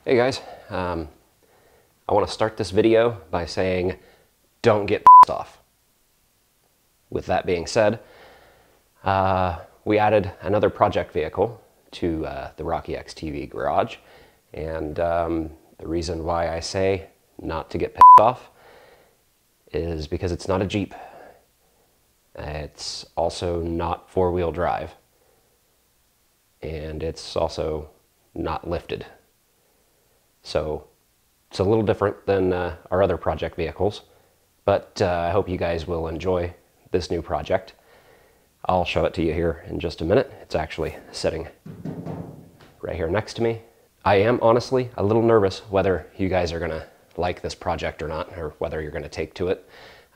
Hey guys, I want to start this video by saying don't get pissed off. With that being said, we added another project vehicle to the Rocky X TV garage, and the reason why I say not to get pissed off is because it's not a Jeep. It's also not four-wheel drive, and it's also not lifted. So it's a little different than our other project vehicles, but I hope you guys will enjoy this new project. I'll show it to you here in just a minute. It's actually sitting right here next to me. I am honestly a little nervous whether you guys are gonna like this project or not, or whether you're gonna take to it.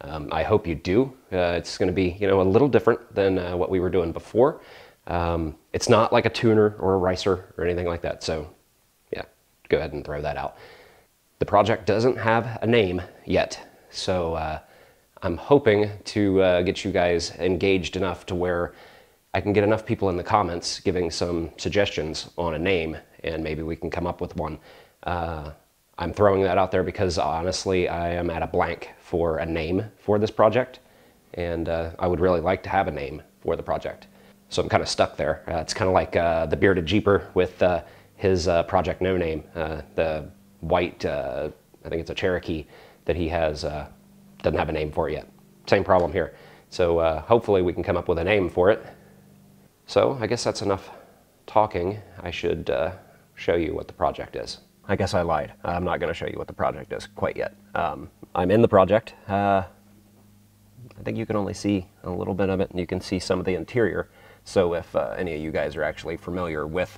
I hope you do. It's gonna be, a little different than what we were doing before. It's not like a tuner or a ricer or anything like that, so yeah, go ahead and throw that out. The project doesn't have a name yet, so I'm hoping to get you guys engaged enough to where I can get enough people in the comments giving some suggestions on a name, and maybe we can come up with one. I'm throwing that out there because honestly I am at a blank for a name for this project, and I would really like to have a name for the project. So I'm kind of stuck there. It's kind of like the Bearded Jeeper with his Project No Name, the white, I think it's a Cherokee that he has, doesn't have a name for it yet. Same problem here. So hopefully we can come up with a name for it. So I guess that's enough talking. I should show you what the project is. I guess I lied. I'm not going to show you what the project is quite yet. I'm in the project. I think you can only see a little bit of it, and you can see some of the interior. So if any of you guys are actually familiar with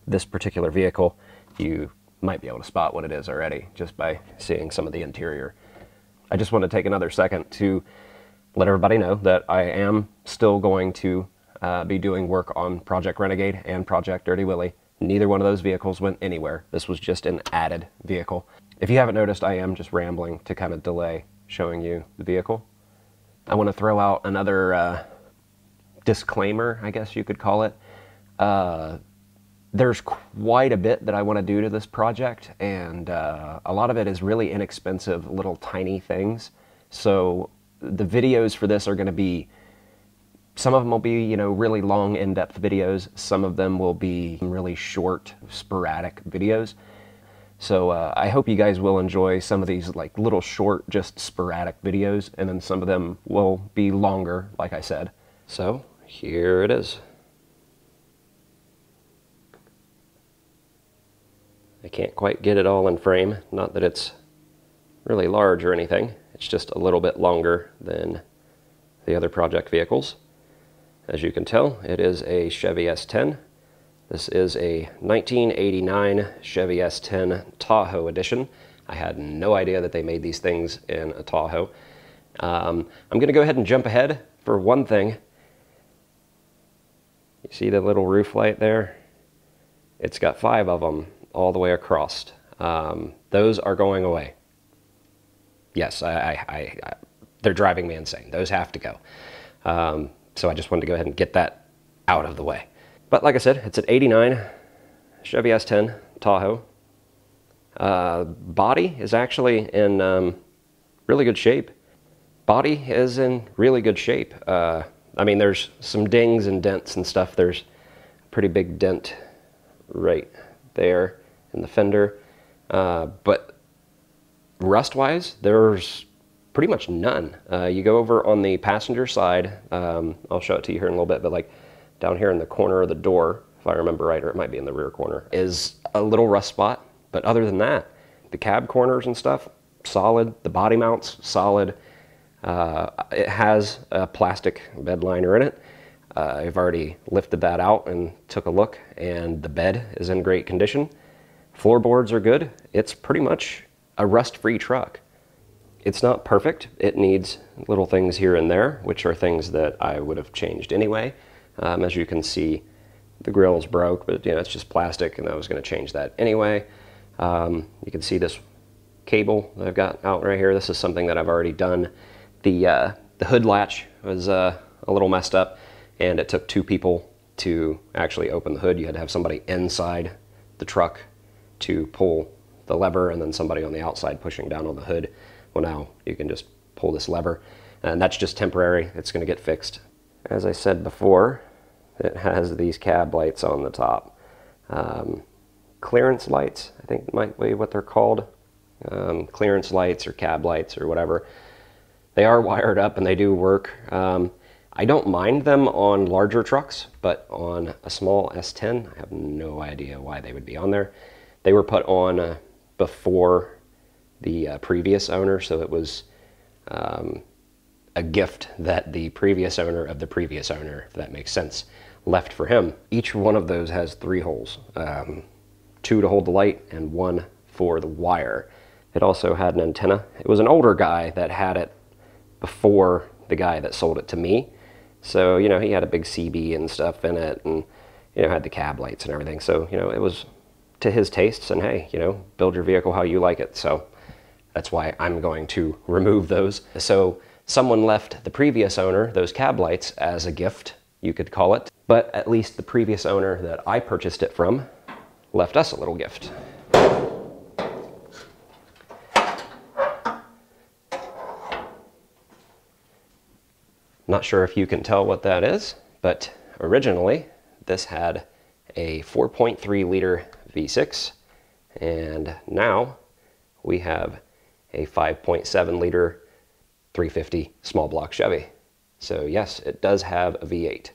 this particular vehicle, you might be able to spot what it is already just by seeing some of the interior. I just want to take another second to let everybody know that I am still going to be doing work on Project Renegade and Project Dirty Willy. Neither one of those vehicles went anywhere. This was just an added vehicle. If you haven't noticed, I am just rambling to kind of delay showing you the vehicle. I want to throw out another disclaimer, I guess you could call it. There's quite a bit that I want to do to this project, and a lot of it is really inexpensive, little tiny things. So the videos for this are going to be, some of them will be, really long, in-depth videos. Some of them will be really short, sporadic videos. So I hope you guys will enjoy some of these like little short, just sporadic videos, and then some of them will be longer, like I said. So here it is. I can't quite get it all in frame. Not that it's really large or anything. It's just a little bit longer than the other project vehicles. As you can tell, it is a Chevy S10. This is a 1989 Chevy S10 Tahoe edition. I had no idea that they made these things in a Tahoe. I'm going to go ahead and jump ahead for one thing. You see the little roof light there? It's got 5 of them all the way across. Those are going away. Yes, they're driving me insane. Those have to go. So I just wanted to go ahead and get that out of the way. But like I said, it's an 89 Chevy S10 Tahoe. Body is actually in really good shape. Body is in really good shape. I mean, there's some dings and dents and stuff. There's a pretty big dent right there in the fender. But rust-wise, there's pretty much none. You go over on the passenger side, I'll show it to you here in a little bit, but like down here in the corner of the door, if I remember right, or it might be in the rear corner, is a little rust spot. But other than that, the cab corners and stuff, solid. The body mounts, solid. It has a plastic bed liner in it. I've already lifted that out and took a look, and the bed is in great condition. Floorboards are good. It's pretty much a rust-free truck. It's not perfect. It needs little things here and there, which are things that I would have changed anyway. As you can see, the grill's broke, but it's just plastic, and I was going to change that anyway. You can see this cable that I've got out right here. This is something that I've already done. The hood latch was a little messed up, and it took 2 people to actually open the hood. You had to have somebody inside the truck to pull the lever and then somebody on the outside pushing down on the hood. Well, now you can just pull this lever, and that's just temporary. It's going to get fixed. As I said before, it has these cab lights on the top. Clearance lights, I think might be what they're called. Clearance lights or cab lights or whatever. They are wired up and they do work. I don't mind them on larger trucks, but on a small S10, I have no idea why they would be on there. They were put on before the previous owner, so it was a gift that the previous owner of the previous owner, if that makes sense, left for him. Each one of those has 3 holes, 2 to hold the light and 1 for the wire. It also had an antenna. It was an older guy that had it before the guy that sold it to me. So, you know, he had a big CB and stuff in it, and, you know, had the cab lights and everything. So, you know, it was to his tastes, and hey, you know, build your vehicle how you like it. So that's why I'm going to remove those. So someone left the previous owner those cab lights as a gift, you could call it. But at least the previous owner that I purchased it from left us a little gift. Not sure if you can tell what that is, but originally this had a 4.3 liter V6, and now we have a 5.7 liter 350 small block Chevy. So yes, it does have a V8.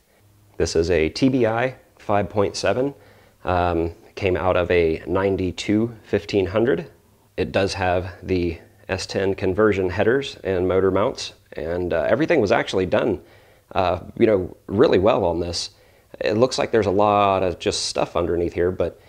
This is a TBI 5.7, came out of a 92 1500. It does have the S10 conversion headers and motor mounts, and everything was actually done, you know, really well on this. It looks like there's a lot of just stuff underneath here, but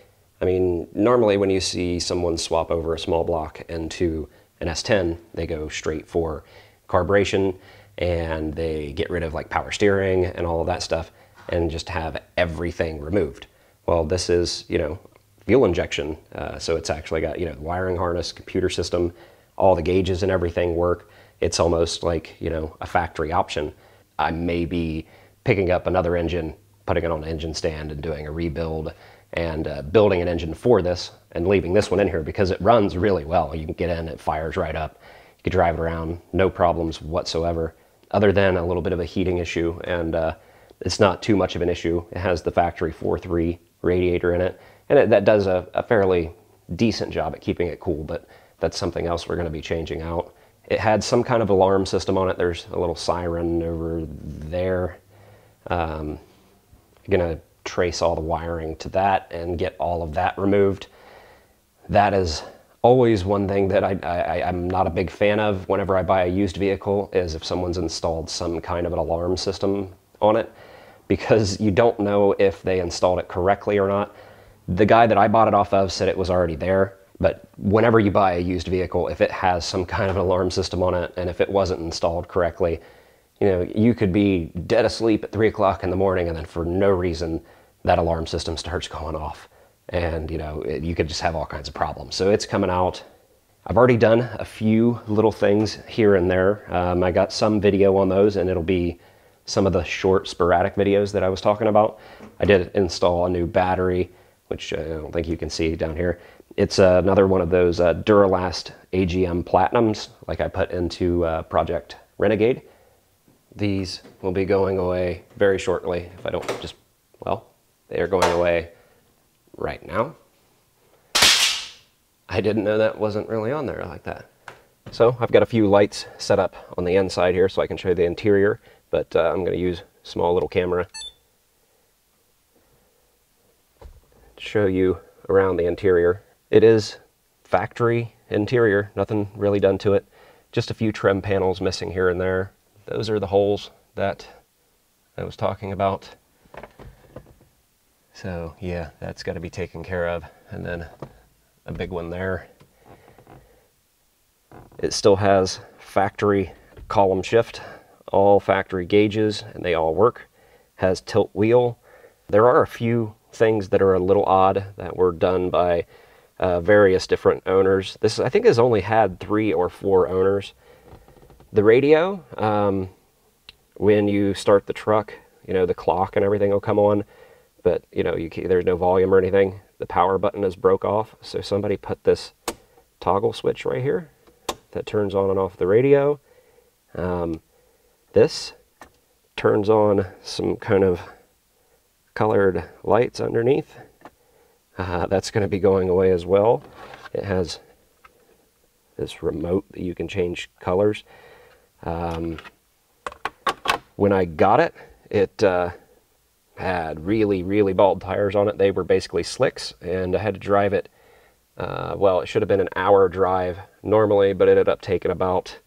I mean, normally when you see someone swap over a small block into an S10, they go straight for carburation and they get rid of like power steering and all of that stuff and just have everything removed. Well, this is, you know, fuel injection, so it's actually got, you know, wiring harness, computer system, all the gauges and everything work. It's almost like, you know, a factory option. I may be picking up another engine, putting it on an engine stand and doing a rebuild and building an engine for this and leaving this one in here because it runs really well. You can get in, it fires right up. You can drive it around, no problems whatsoever, other than a little bit of a heating issue, and it's not too much of an issue. It has the factory 4.3 radiator in it, and that does a fairly decent job at keeping it cool, but that's something else we're going to be changing out. It had some kind of alarm system on it. There's a little siren over there. I'm going to trace all the wiring to that and get all of that removed. That is always one thing that I'm not a big fan of whenever I buy a used vehicle, is if someone's installed some kind of an alarm system on it, because you don't know if they installed it correctly or not. The guy that I bought it off of said it was already there, but whenever you buy a used vehicle, if it has some kind of an alarm system on it and if it wasn't installed correctly, you know, you could be dead asleep at 3 o'clock in the morning and then for no reason that alarm system starts going off, and you know, you could just have all kinds of problems. So it's coming out. I've already done a few little things here and there. I got some video on those, and it'll be some of the short sporadic videos that I was talking about. I did install a new battery, which I don't think you can see down here. It's another one of those Duralast AGM Platinums, like I put into Project Renegade. These will be going away very shortly if I don't just, well, they are going away right now. I didn't know that wasn't really on there like that. So I've got a few lights set up on the inside here so I can show you the interior, but I'm going to use a small little camera to show you around the interior. It is factory interior, nothing really done to it. Just a few trim panels missing here and there. Those are the holes that I was talking about. So yeah, that's got to be taken care of. And then a big one there. It still has factory column shift, all factory gauges, and they all work. Has tilt wheel. There are a few things that are a little odd that were done by various different owners. This, I think, has only had 3 or 4 owners. The radio, when you start the truck, you know, the clock and everything will come on, but you know, there's no volume or anything. The power button is broke off, so somebody put this toggle switch right here that turns on and off the radio. This turns on some kind of colored lights underneath. That's going to be going away as well. It has this remote that you can change colors. When I got it, it had really bald tires on it. They were basically slicks, and I had to drive it. Well, it should have been an hour drive normally, but it ended up taking about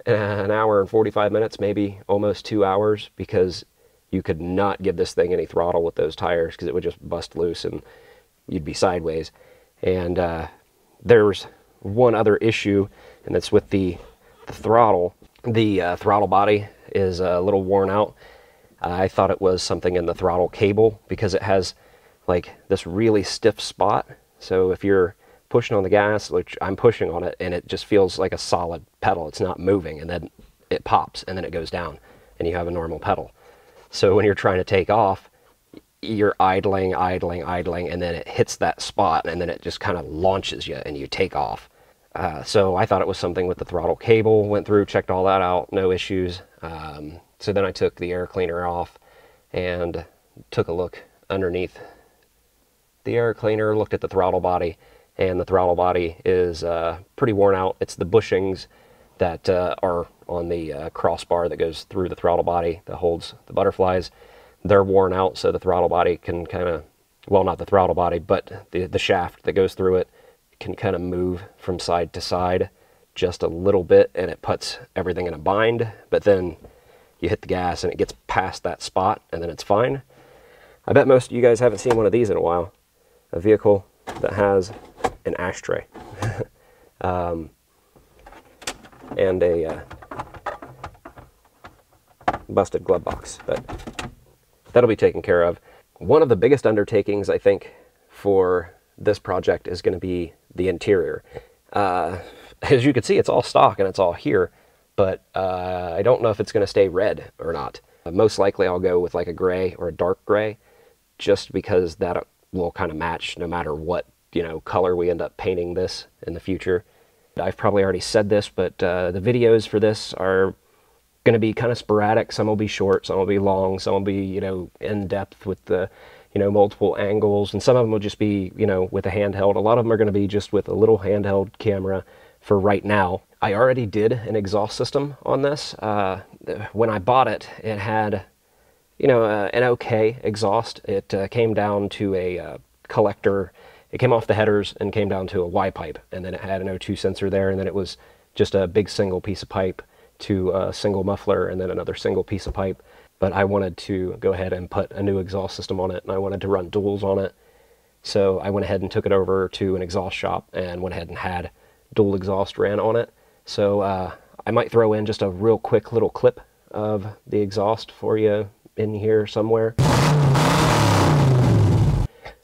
an hour and 45 minutes, maybe almost 2 hours, because you could not give this thing any throttle with those tires because it would just bust loose and you'd be sideways. And there's one other issue, and that's with the throttle. The throttle body is a little worn out. I thought it was something in the throttle cable because it has like this really stiff spot. So if you're pushing on the gas, which I'm pushing on it, and it just feels like a solid pedal, it's not moving, and then it pops and then it goes down and you have a normal pedal. So when you're trying to take off, you're idling, and then it hits that spot, and then it just kind of launches you, and you take off. So I thought it was something with the throttle cable. Went through, checked all that out, no issues. So then I took the air cleaner off and took a look underneath the air cleaner, looked at the throttle body, and the throttle body is pretty worn out. It's the bushings that are on the crossbar that goes through the throttle body that holds the butterflies. They're worn out, so the throttle body can kind of, well, not the throttle body, but the shaft that goes through it can kind of move from side to side just a little bit, and it puts everything in a bind. But then you hit the gas and it gets past that spot, and then it's fine. I bet most of you guys haven't seen one of these in a while. A vehicle that has an ashtray and a busted glove box, but that'll be taken care of. One of the biggest undertakings, I think, for this project is going to be the interior. As you can see, it's all stock and it's all here, but I don't know if it's going to stay red or not. Most likely I'll go with like a gray or a dark gray, just because that will kind of match no matter what, you know, color we end up painting this in the future. I've probably already said this, but the videos for this are going to be kind of sporadic. Some will be short, some will be long, some will be, you know, in depth with the, you know, multiple angles, and some of them will just be, you know, with a handheld. A lot of them are going to be just with a little handheld camera for right now. I already did an exhaust system on this. When I bought it, it had, you know, an okay exhaust. It came down to a collector. It came off the headers and came down to a Y pipe, and then it had an O2 sensor there, and then it was just a big single piece of pipe to a single muffler, and then another single piece of pipe. But I wanted to go ahead and put a new exhaust system on it, and I wanted to run duals on it. So I went ahead and took it over to an exhaust shop and went ahead and had dual exhaust ran on it. So I might throw in just a real quick little clip of the exhaust for you in here somewhere.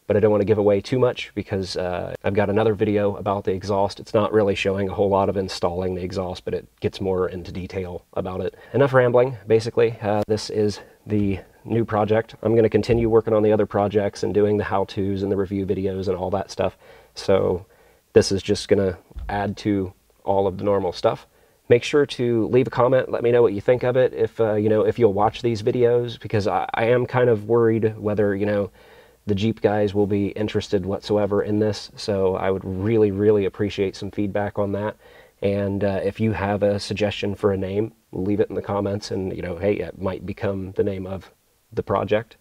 But I don't want to give away too much because I've got another video about the exhaust. It's not really showing a whole lot of installing the exhaust, but it gets more into detail about it. Enough rambling, basically. This is the new project. I'm going to continue working on the other projects and doing the how-tos and the review videos and all that stuff. So this is just going to add to all of the normal stuff. Make sure to leave a comment. Let me know what you think of it. If you know, if you'll watch these videos, because I am kind of worried whether, you know, the Jeep guys will be interested whatsoever in this. So I would really appreciate some feedback on that. And if you have a suggestion for a name, leave it in the comments, and, you know, hey, it might become the name of the project.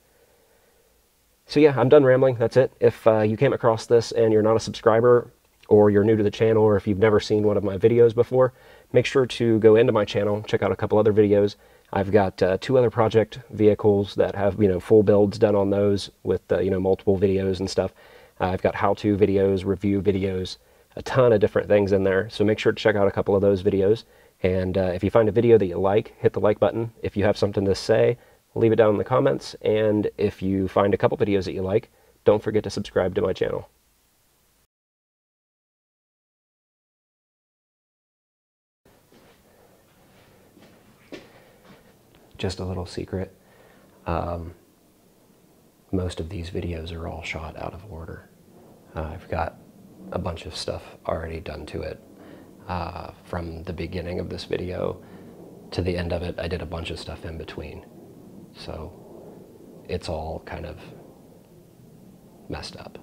So yeah, I'm done rambling. That's it. If you came across this and you're not a subscriber, or you're new to the channel, or if you've never seen one of my videos before, make sure to go into my channel, check out a couple other videos. I've got 2 other project vehicles that have, you know, full builds done on those with, you know, multiple videos and stuff. I've got how-to videos, review videos, a ton of different things in there. So make sure to check out a couple of those videos. And if you find a video that you like, hit the like button. If you have something to say, leave it down in the comments. And if you find a couple videos that you like, don't forget to subscribe to my channel. Just a little secret. most of these videos are all shot out of order. I've got a bunch of stuff already done to it. From the beginning of this video to the end of it, I did a bunch of stuff in between. So it's all kind of messed up.